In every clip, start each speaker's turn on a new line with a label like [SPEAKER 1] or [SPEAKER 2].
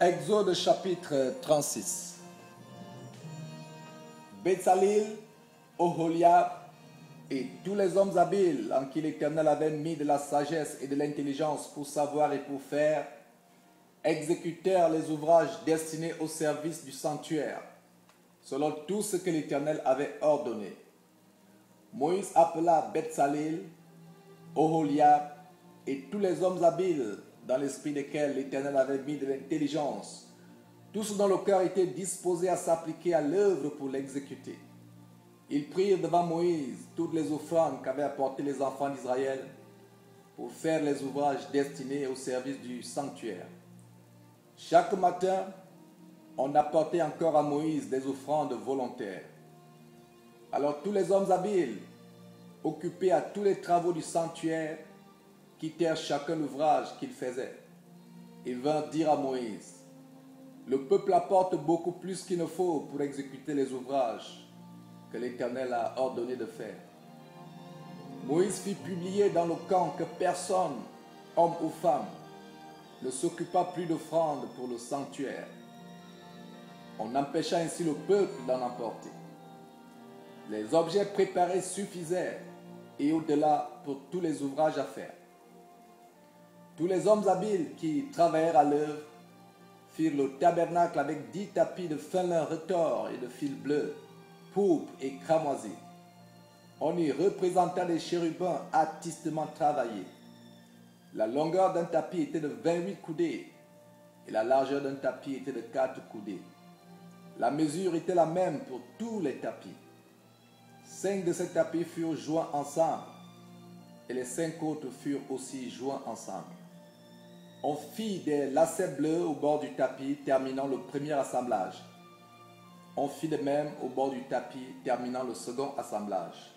[SPEAKER 1] Exode chapitre 36. Bétzalel, Oholiab et tous les hommes habiles en qui l'Éternel avait mis de la sagesse et de l'intelligence pour savoir et pour faire, exécutèrent les ouvrages destinés au service du sanctuaire, selon tout ce que l'Éternel avait ordonné. Moïse appela Bétzalel, Oholiab et tous les hommes habiles dans l'esprit desquels l'Éternel avait mis de l'intelligence, tous dont le cœur était disposé à s'appliquer à l'œuvre pour l'exécuter. Ils prirent devant Moïse toutes les offrandes qu'avaient apportées les enfants d'Israël pour faire les ouvrages destinés au service du sanctuaire. Chaque matin, on apportait encore à Moïse des offrandes volontaires. Alors tous les hommes habiles, occupés à tous les travaux du sanctuaire, quittèrent chacun l'ouvrage qu'il faisait. Ils vinrent dire à Moïse: le peuple apporte beaucoup plus qu'il ne faut pour exécuter les ouvrages que l'Éternel a ordonné de faire. Moïse fit publier dans le camp que personne, homme ou femme, ne s'occupa plus d'offrandes pour le sanctuaire. On empêcha ainsi le peuple d'en emporter. Les objets préparés suffisaient et au-delà pour tous les ouvrages à faire. Tous les hommes habiles qui travaillèrent à l'œuvre firent le tabernacle avec 10 tapis de fin lin retors et de fil bleu, pourpre et cramoisi. On y représenta des chérubins artistement travaillés. La longueur d'un tapis était de 28 coudées et la largeur d'un tapis était de 4 coudées. La mesure était la même pour tous les tapis. 5 de ces tapis furent joints ensemble et les 5 autres furent aussi joints ensemble. On fit des lacets bleus au bord du tapis terminant le premier assemblage. On fit de même au bord du tapis terminant le second assemblage.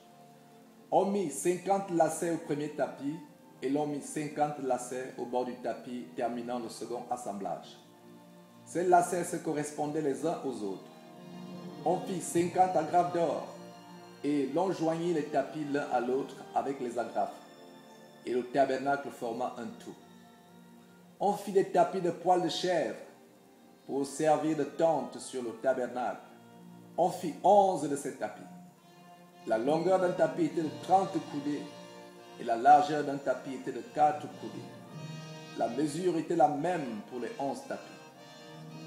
[SPEAKER 1] On mit 50 lacets au premier tapis et l'on mit 50 lacets au bord du tapis terminant le second assemblage. Ces lacets se correspondaient les uns aux autres. On fit 50 agrafes d'or et l'on joignit les tapis l'un à l'autre avec les agrafes. Et le tabernacle forma un tout. On fit des tapis de poils de chèvre pour servir de tente sur le tabernacle. On fit 11 de ces tapis. La longueur d'un tapis était de 30 coudées et la largeur d'un tapis était de 4 coudées. La mesure était la même pour les 11 tapis.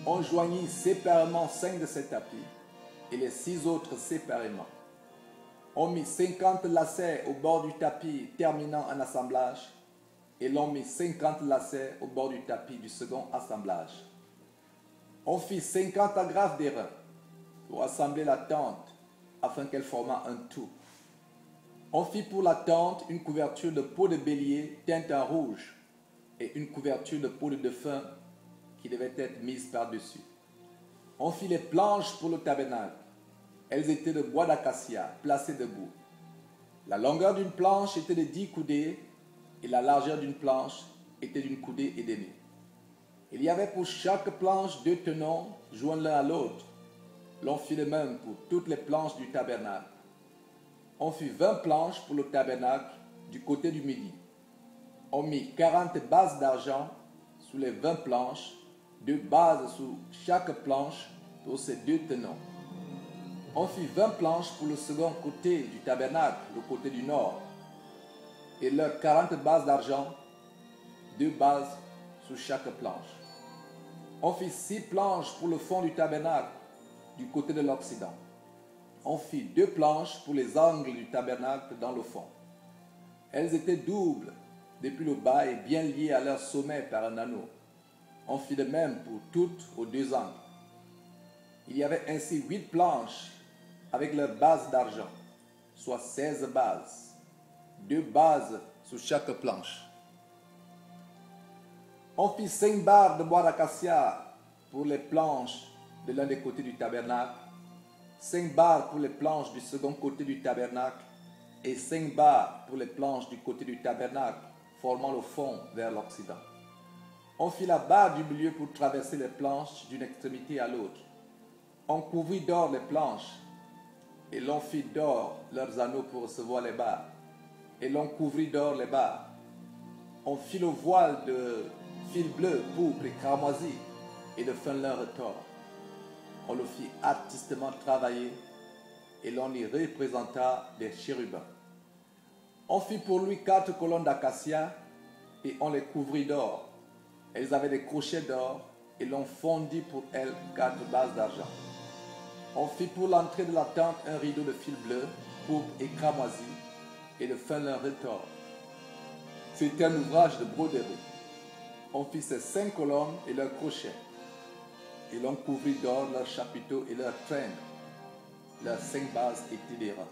[SPEAKER 1] On joignit séparément 5 de ces tapis et les 6 autres séparément. On mit 50 lacets au bord du tapis terminant un assemblage et l'on mit 50 lacets au bord du tapis du second assemblage. On fit 50 agrafes d'airain pour assembler la tente afin qu'elle formât un tout. On fit pour la tente une couverture de peau de bélier teinte en rouge et une couverture de peau de dauphin qui devait être mise par-dessus. On fit les planches pour le tabernacle. Elles étaient de bois d'acacia placées debout. La longueur d'une planche était de 10 coudées et la largeur d'une planche était d'une coudée et demie. Il y avait pour chaque planche 2 tenons joints l'un à l'autre. L'on fit de même pour toutes les planches du tabernacle. On fit 20 planches pour le tabernacle du côté du midi. On mit 40 bases d'argent sous les 20 planches, 2 bases sous chaque planche pour ces 2 tenons. On fit 20 planches pour le second côté du tabernacle, le côté du nord, et leurs 40 bases d'argent, 2 bases sous chaque planche. On fit 6 planches pour le fond du tabernacle, du côté de l'Occident. On fit 2 planches pour les angles du tabernacle dans le fond. Elles étaient doubles depuis le bas et bien liées à leur sommet par un anneau. On fit de même pour toutes aux 2 angles. Il y avait ainsi 8 planches avec leurs bases d'argent, soit 16 bases, 2 bases sous chaque planche. On fit 5 barres de bois d'acacia pour les planches de l'un des côtés du tabernacle, 5 barres pour les planches du second côté du tabernacle et 5 barres pour les planches du côté du tabernacle formant le fond vers l'Occident. On fit la barre du milieu pour traverser les planches d'une extrémité à l'autre. On couvrit d'or les planches et l'on fit d'or leurs anneaux pour recevoir les barres et l'on couvrit d'or les barres. On fit le voile de fil bleu, pourpre et cramoisi et de fin leur retors. On le fit artistement travailler et l'on y représenta des chérubins. On fit pour lui 4 colonnes d'acacia et on les couvrit d'or. Elles avaient des crochets d'or et l'on fondit pour elles 4 bases d'argent. On fit pour l'entrée de la tente un rideau de fil bleu, pourpre et cramoisi et de fin lin retors. C'était un ouvrage de broderie. On fit ces 5 colonnes et leurs crochets. Et l'on couvrit d'or leurs chapiteaux et leurs traînes. Leurs 5 bases étaient d'airain.